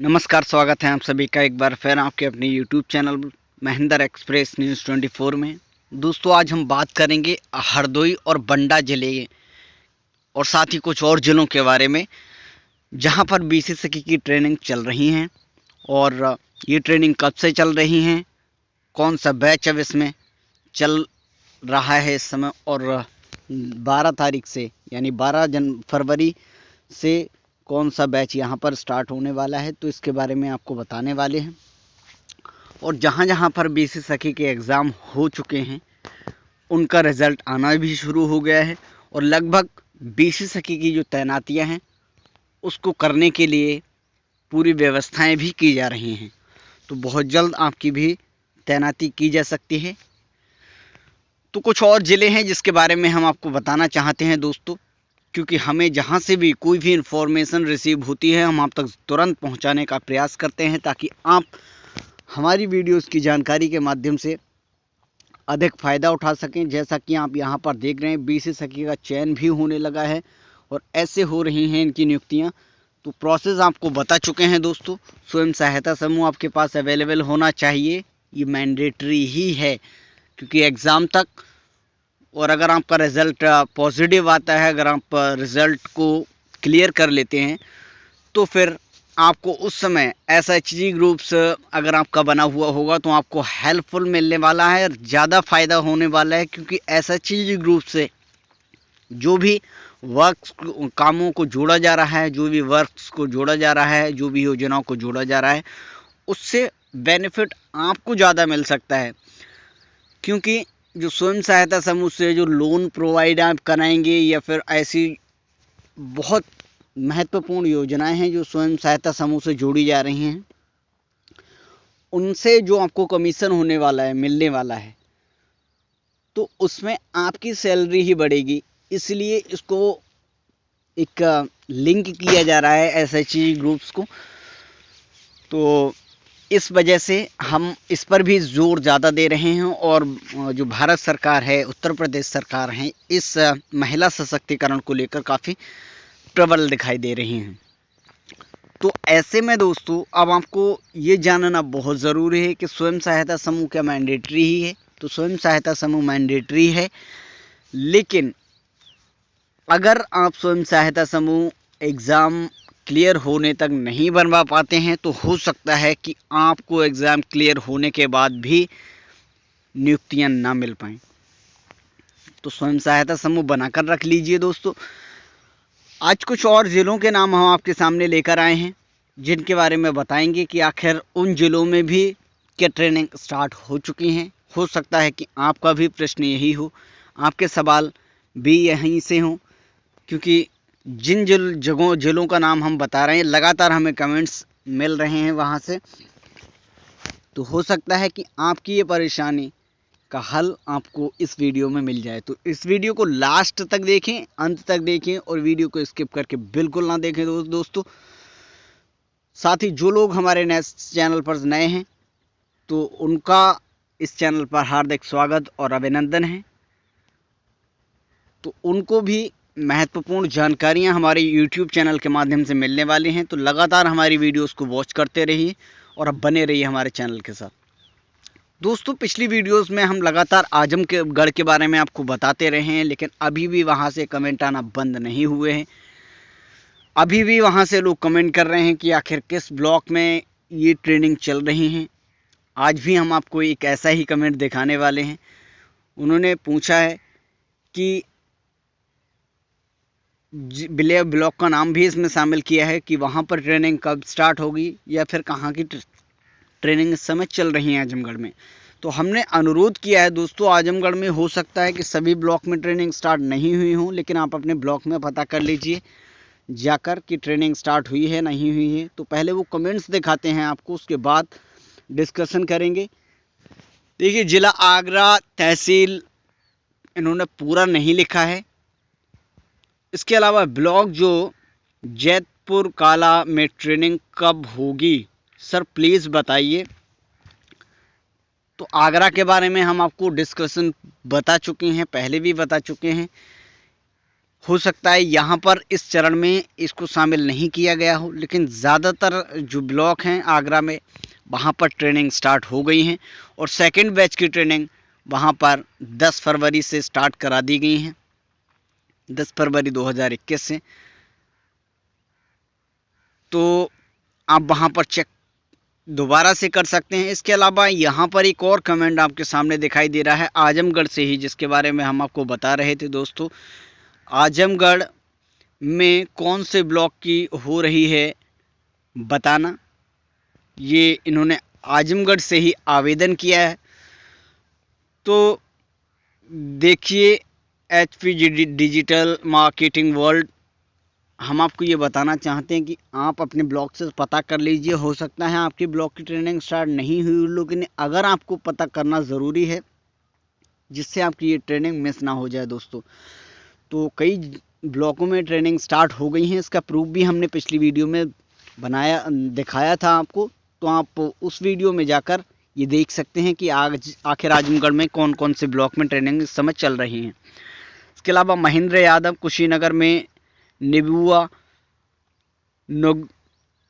नमस्कार, स्वागत है आप सभी का एक बार फिर आपके अपने YouTube channel Mahendra express news 24 में। दोस्तों, आज हम बात करेंगे हरदोई और बंडा जिले और साथ ही कुछ और ज़िलों के बारे में जहां पर बीसीसीआई की ट्रेनिंग चल रही है। और ये ट्रेनिंग कब से चल रही है, कौन सा बैच अब इसमें चल रहा है इस समय, और 12 तारीख से यानी 12 फरवरी से कौन सा बैच यहाँ पर स्टार्ट होने वाला है, तो इसके बारे में आपको बताने वाले हैं। और जहाँ जहाँ पर बीसीसीआई के एग्ज़ाम हो चुके हैं उनका रिज़ल्ट आना भी शुरू हो गया है और लगभग बीसीसीआई की जो तैनातियाँ हैं उसको करने के लिए पूरी व्यवस्थाएं भी की जा रही हैं। तो बहुत जल्द आपकी भी तैनाती की जा सकती है। तो कुछ और ज़िले हैं जिसके बारे में हम आपको बताना चाहते हैं दोस्तों, क्योंकि हमें जहां से भी कोई भी इन्फॉर्मेशन रिसीव होती है हम आप तक तुरंत पहुंचाने का प्रयास करते हैं, ताकि आप हमारी वीडियोस की जानकारी के माध्यम से अधिक फ़ायदा उठा सकें। जैसा कि आप यहां पर देख रहे हैं, बीसीसीआई का चयन भी होने लगा है और ऐसे हो रही हैं इनकी नियुक्तियां। तो प्रोसेस आपको बता चुके हैं दोस्तों। स्वयं सहायता समूह आपके पास अवेलेबल होना चाहिए, ये मैंडेटरी ही है, क्योंकि एग्ज़ाम तक। और अगर आपका रिज़ल्ट पॉजिटिव आता है, अगर आप रिज़ल्ट को क्लियर कर लेते हैं, तो फिर आपको उस समय एसएचजी ग्रुप्स अगर आपका बना हुआ होगा तो आपको हेल्पफुल मिलने वाला है और ज़्यादा फ़ायदा होने वाला है। क्योंकि एसएचजी ग्रुप से जो भी वर्क्स कामों को जोड़ा जा रहा है, जो भी वर्क्स को जोड़ा जा रहा है, जो भी योजनाओं को जोड़ा जा रहा है, उससे बेनिफिट आपको ज़्यादा मिल सकता है। क्योंकि जो स्वयं सहायता समूह से जो लोन प्रोवाइड आप कराएंगे या फिर ऐसी बहुत महत्वपूर्ण योजनाएं हैं जो स्वयं सहायता समूह से जोड़ी जा रही हैं, उनसे जो आपको कमीशन होने वाला है, मिलने वाला है, तो उसमें आपकी सैलरी ही बढ़ेगी। इसलिए इसको एक लिंक किया जा रहा है एसएचजी ग्रुप्स को। तो इस वजह से हम इस पर भी जोर ज़्यादा दे रहे हैं। और जो भारत सरकार है, उत्तर प्रदेश सरकार है, इस महिला सशक्तिकरण को लेकर काफ़ी प्रबल दिखाई दे रही हैं। तो ऐसे में दोस्तों, अब आपको ये जानना बहुत ज़रूरी है कि स्वयं सहायता समूह क्या मैंडेटरी ही है। तो स्वयं सहायता समूह मैंडेटरी है, लेकिन अगर आप स्वयं सहायता समूह एग्ज़ाम क्लियर होने तक नहीं बनवा पाते हैं तो हो सकता है कि आपको एग्ज़ाम क्लियर होने के बाद भी नियुक्तियां ना मिल पाएँ। तो स्वयं सहायता समूह बनाकर रख लीजिए दोस्तों। आज कुछ और ज़िलों के नाम हम आपके सामने लेकर आए हैं, जिनके बारे में बताएंगे कि आखिर उन ज़िलों में भी क्या ट्रेनिंग स्टार्ट हो चुकी हैं। हो सकता है कि आपका भी प्रश्न यही हो, आपके सवाल भी यहीं से हों, क्योंकि जिन ज़िलों का नाम हम बता रहे हैं, लगातार हमें कमेंट्स मिल रहे हैं वहाँ से। तो हो सकता है कि आपकी ये परेशानी का हल आपको इस वीडियो में मिल जाए। तो इस वीडियो को लास्ट तक देखें, अंत तक देखें, और वीडियो को स्किप करके बिल्कुल ना देखें दोस्तों। साथ ही जो लोग हमारे नेक्स्ट चैनल पर नए हैं तो उनका इस चैनल पर हार्दिक स्वागत और अभिनंदन है। तो उनको भी महत्वपूर्ण जानकारियां हमारे YouTube चैनल के माध्यम से मिलने वाली हैं। तो लगातार हमारी वीडियोस को वॉच करते रहिए और अब बने रहिए हमारे चैनल के साथ। दोस्तों, पिछली वीडियोस में हम लगातार आजमगढ़ के बारे में आपको बताते रहे हैं, लेकिन अभी भी वहां से कमेंट आना बंद नहीं हुए हैं। अभी भी वहां से लोग कमेंट कर रहे हैं कि आखिर किस ब्लॉक में ये ट्रेनिंग चल रही है। आज भी हम आपको एक ऐसा ही कमेंट दिखाने वाले हैं। उन्होंने पूछा है कि बिलिया ब्लॉक का नाम भी इसमें शामिल किया है कि वहाँ पर ट्रेनिंग कब स्टार्ट होगी या फिर कहाँ की ट्रेनिंग इस समय चल रही है आजमगढ़ में। तो हमने अनुरोध किया है दोस्तों, आजमगढ़ में हो सकता है कि सभी ब्लॉक में ट्रेनिंग स्टार्ट नहीं हुई हो, लेकिन आप अपने ब्लॉक में पता कर लीजिए जाकर कि ट्रेनिंग स्टार्ट हुई है नहीं हुई है। तो पहले वो कमेंट्स दिखाते हैं आपको, उसके बाद डिस्कशन करेंगे। देखिए, ज़िला आगरा, तहसील इन्होंने पूरा नहीं लिखा है। इसके अलावा ब्लॉक जो जैतपुर काला में ट्रेनिंग कब होगी सर, प्लीज़ बताइए। तो आगरा के बारे में हम आपको डिस्कशन बता चुके हैं, पहले भी बता चुके हैं हो सकता है यहाँ पर इस चरण में इसको शामिल नहीं किया गया हो, लेकिन ज़्यादातर जो ब्लॉक हैं आगरा में वहाँ पर ट्रेनिंग स्टार्ट हो गई हैं और सेकंड बैच की ट्रेनिंग वहाँ पर 10 फरवरी से स्टार्ट करा दी गई हैं, 10 फरवरी 2021 से। तो आप वहाँ पर चेक दोबारा से कर सकते हैं। इसके अलावा यहाँ पर एक और कमेंट आपके सामने दिखाई दे रहा है आजमगढ़ से ही, जिसके बारे में हम आपको बता रहे थे दोस्तों। आजमगढ़ में कौन से ब्लॉक की हो रही है बताना, ये इन्होंने आजमगढ़ से ही आवेदन किया है। तो देखिए HPG डिजिटल मार्केटिंग वर्ल्ड, हम आपको ये बताना चाहते हैं कि आप अपने ब्लॉक से पता कर लीजिए। हो सकता है आपके ब्लॉक की ट्रेनिंग स्टार्ट नहीं हुई, लेकिन अगर आपको पता करना ज़रूरी है जिससे आपकी ये ट्रेनिंग मिस ना हो जाए दोस्तों। तो कई ब्लॉकों में ट्रेनिंग स्टार्ट हो गई हैं, इसका प्रूफ भी हमने पिछली वीडियो में दिखाया था आपको। तो आप उस वीडियो में जाकर ये देख सकते हैं कि आखिर आजमगढ़ में कौन कौन से ब्लॉक में ट्रेनिंग इस समय चल रही हैं। इसके अलावा महेंद्र यादव कुशीनगर में, निबुआ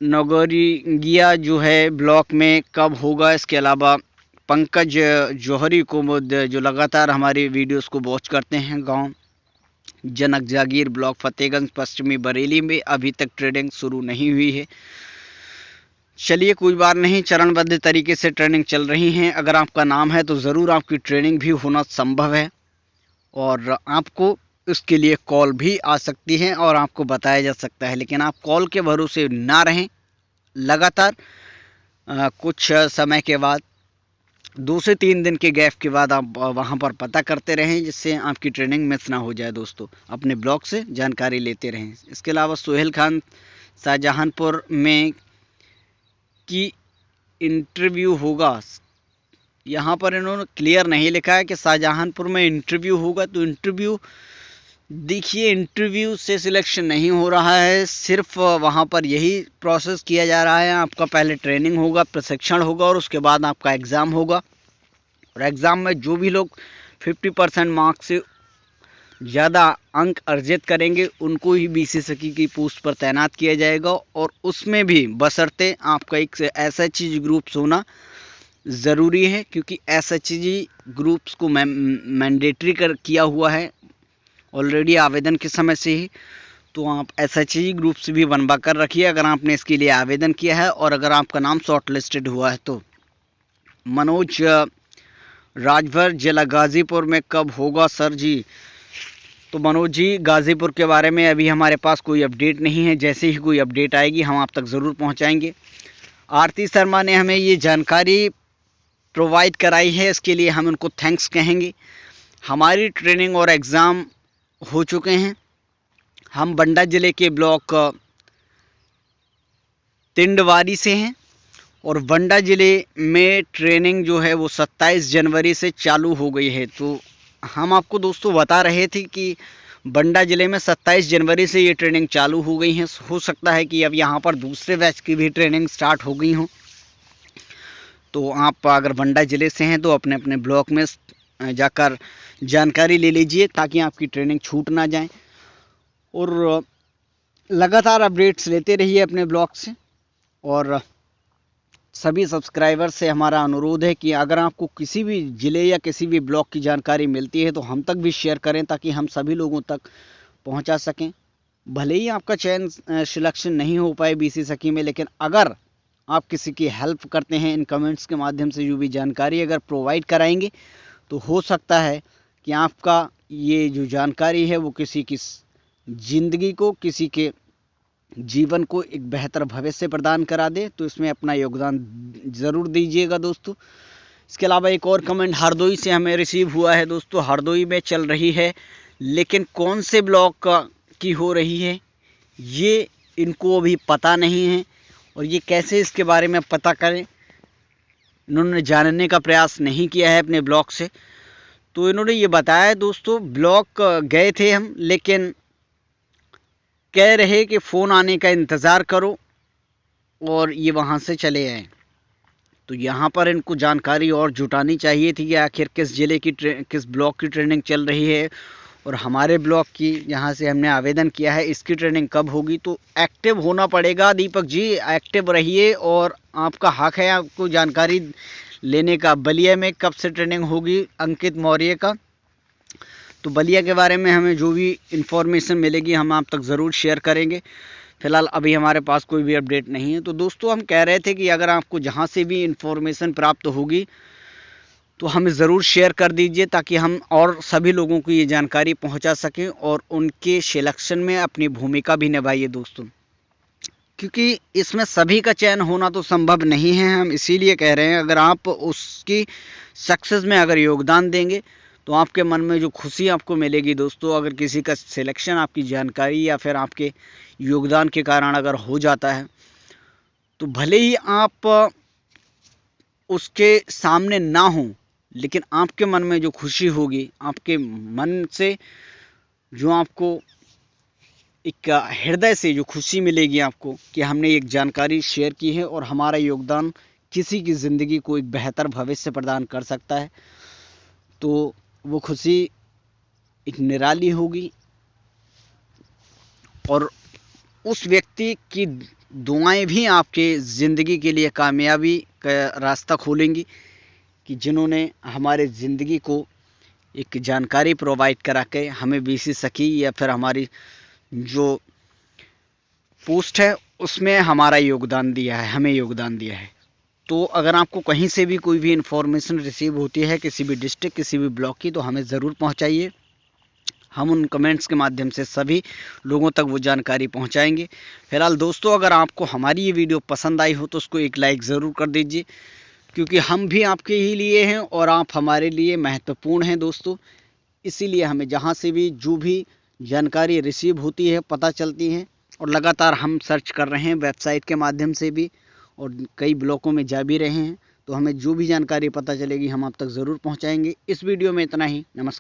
नगरिया जो है ब्लॉक में कब होगा। इसके अलावा पंकज जौहरी को जो लगातार हमारी वीडियोस को वॉच करते हैं, गांव जनक जागीर ब्लॉक फतेहगंज पश्चिमी बरेली में अभी तक ट्रेनिंग शुरू नहीं हुई है। चलिए कोई बात नहीं, चरणबद्ध तरीके से ट्रेनिंग चल रही हैं। अगर आपका नाम है तो ज़रूर आपकी ट्रेनिंग भी होना संभव है और आपको उसके लिए कॉल भी आ सकती है और आपको बताया जा सकता है। लेकिन आप कॉल के भरोसे ना रहें, लगातार कुछ समय के बाद 2 से 3 दिन के गैप के बाद आप वहां पर पता करते रहें, जिससे आपकी ट्रेनिंग मिस ना हो जाए दोस्तों। अपने ब्लॉक से जानकारी लेते रहें। इसके अलावा सोहेल खान शाहजहांपुर में की इंटरव्यू होगा, यहाँ पर इन्होंने क्लियर नहीं लिखा है कि शाहजहांपुर में इंटरव्यू होगा। तो इंटरव्यू देखिए, इंटरव्यू से सिलेक्शन नहीं हो रहा है, सिर्फ वहाँ पर यही प्रोसेस किया जा रहा है। आपका पहले ट्रेनिंग होगा, प्रशिक्षण होगा और उसके बाद आपका एग्ज़ाम होगा। और एग्ज़ाम में जो भी लोग 50% मार्क्स से ज़्यादा अंक अर्जित करेंगे उनको ही BC सखी की पोस्ट पर तैनात किया जाएगा। और उसमें भी बशर्ते आपका एक SHG ग्रुप्स होना ज़रूरी है, क्योंकि SHG ग्रुप्स को मैंडेटरी किया हुआ है ऑलरेडी आवेदन के समय से ही। तो आप SHG ग्रुप से भी बनवा कर रखिए अगर आपने इसके लिए आवेदन किया है और अगर आपका नाम शॉर्ट लिस्टेड हुआ है तो। मनोज राजभर जिला गाज़ीपुर में कब होगा सर जी। तो मनोज जी, गाज़ीपुर के बारे में अभी हमारे पास कोई अपडेट नहीं है, जैसे ही कोई अपडेट आएगी हम आप तक ज़रूर पहुंचाएंगे। आरती शर्मा ने हमें ये जानकारी प्रोवाइड कराई है, इसके लिए हम उनको थैंक्स कहेंगे। हमारी ट्रेनिंग और एग्ज़ाम हो चुके हैं। हम बंडा ज़िले के ब्लॉक तिंडवारी से हैं और बंडा ज़िले में ट्रेनिंग जो है वो 27 जनवरी से चालू हो गई है। तो हम आपको दोस्तों बता रहे थे कि बंडा ज़िले में 27 जनवरी से ये ट्रेनिंग चालू हो गई है। हो सकता है कि अब यहाँ पर दूसरे बैच की भी ट्रेनिंग स्टार्ट हो गई हो। तो आप अगर बंडा ज़िले से हैं तो अपने अपने ब्लॉक में जाकर जानकारी ले लीजिए ताकि आपकी ट्रेनिंग छूट ना जाए। और लगातार अपडेट्स लेते रहिए अपने ब्लॉग से। और सभी सब्सक्राइबर से हमारा अनुरोध है कि अगर आपको किसी भी ज़िले या किसी भी ब्लॉक की जानकारी मिलती है तो हम तक भी शेयर करें ताकि हम सभी लोगों तक पहुंचा सकें। भले ही आपका चयन सिलेक्शन नहीं हो पाए BC सखी में, लेकिन अगर आप किसी की हेल्प करते हैं इन कमेंट्स के माध्यम से, जो भी जानकारी अगर प्रोवाइड कराएंगे तो हो सकता है कि आपका ये जो जानकारी है वो किसी की ज़िंदगी को, किसी के जीवन को एक बेहतर भविष्य प्रदान करा दे। तो इसमें अपना योगदान ज़रूर दीजिएगा दोस्तों। इसके अलावा एक और कमेंट हरदोई से हमें रिसीव हुआ है दोस्तों। हरदोई में चल रही है, लेकिन कौन से ब्लॉक की हो रही है ये इनको अभी पता नहीं है और ये कैसे इसके बारे में पता करें, इन्होंने जानने का प्रयास नहीं किया है अपने ब्लॉक से। तो इन्होंने ये बताया दोस्तों, ब्लॉक गए थे हम, लेकिन कह रहे कि फ़ोन आने का इंतज़ार करो और ये वहाँ से चले आए। तो यहाँ पर इनको जानकारी और जुटानी चाहिए थी कि आखिर किस ज़िले की किस ब्लॉक की ट्रेनिंग चल रही है और हमारे ब्लॉक की जहाँ से हमने आवेदन किया है इसकी ट्रेनिंग कब होगी। तो एक्टिव होना पड़ेगा दीपक जी, एक्टिव रहिए और आपका हक है आपको जानकारी लेने का। बलिया में कब से ट्रेनिंग होगी अंकित मौर्य का, तो बलिया के बारे में हमें जो भी इंफॉर्मेशन मिलेगी हम आप तक ज़रूर शेयर करेंगे। फिलहाल अभी हमारे पास कोई भी अपडेट नहीं है। तो दोस्तों हम कह रहे थे कि अगर आपको जहाँ से भी इंफॉर्मेशन प्राप्त होगी तो हमें ज़रूर शेयर कर दीजिए ताकि हम और सभी लोगों को ये जानकारी पहुंचा सकें और उनके सिलेक्शन में अपनी भूमिका भी निभाइए दोस्तों, क्योंकि इसमें सभी का चयन होना तो संभव नहीं है। हम इसीलिए कह रहे हैं अगर आप उसकी सक्सेस में अगर योगदान देंगे तो आपके मन में जो खुशी आपको मिलेगी दोस्तों, अगर किसी का सिलेक्शन आपकी जानकारी या फिर आपके योगदान के कारण अगर हो जाता है तो भले ही आप उसके सामने ना हो, लेकिन आपके मन में जो खुशी होगी, आपके मन से जो आपको एक हृदय से जो खुशी मिलेगी आपको कि हमने एक जानकारी शेयर की है और हमारा योगदान किसी की ज़िंदगी को एक बेहतर भविष्य प्रदान कर सकता है, तो वो खुशी एक निराली होगी और उस व्यक्ति की दुआएं भी आपके ज़िंदगी के लिए कामयाबी का रास्ता खोलेंगी कि जिन्होंने हमारे ज़िंदगी को एक जानकारी प्रोवाइड करा के हमें बीसी सकी या फिर हमारी जो पोस्ट है उसमें हमारा योगदान दिया है, हमें योगदान दिया है। तो अगर आपको कहीं से भी कोई भी इंफॉर्मेशन रिसीव होती है किसी भी डिस्ट्रिक्ट किसी भी ब्लॉक की तो हमें ज़रूर पहुंचाइए। हम उन कमेंट्स के माध्यम से सभी लोगों तक वो जानकारी पहुंचाएंगे। फिलहाल दोस्तों अगर आपको हमारी ये वीडियो पसंद आई हो तो उसको एक लाइक ज़रूर कर दीजिए, क्योंकि हम भी आपके ही लिए हैं और आप हमारे लिए महत्वपूर्ण हैं दोस्तों। इसीलिए हमें जहाँ से भी जो भी जानकारी रिसीव होती है पता चलती है और लगातार हम सर्च कर रहे हैं वेबसाइट के माध्यम से भी और कई ब्लॉकों में जा भी रहे हैं, तो हमें जो भी जानकारी पता चलेगी हम आप तक ज़रूर पहुँचाएँगे। इस वीडियो में इतना ही। नमस्कार।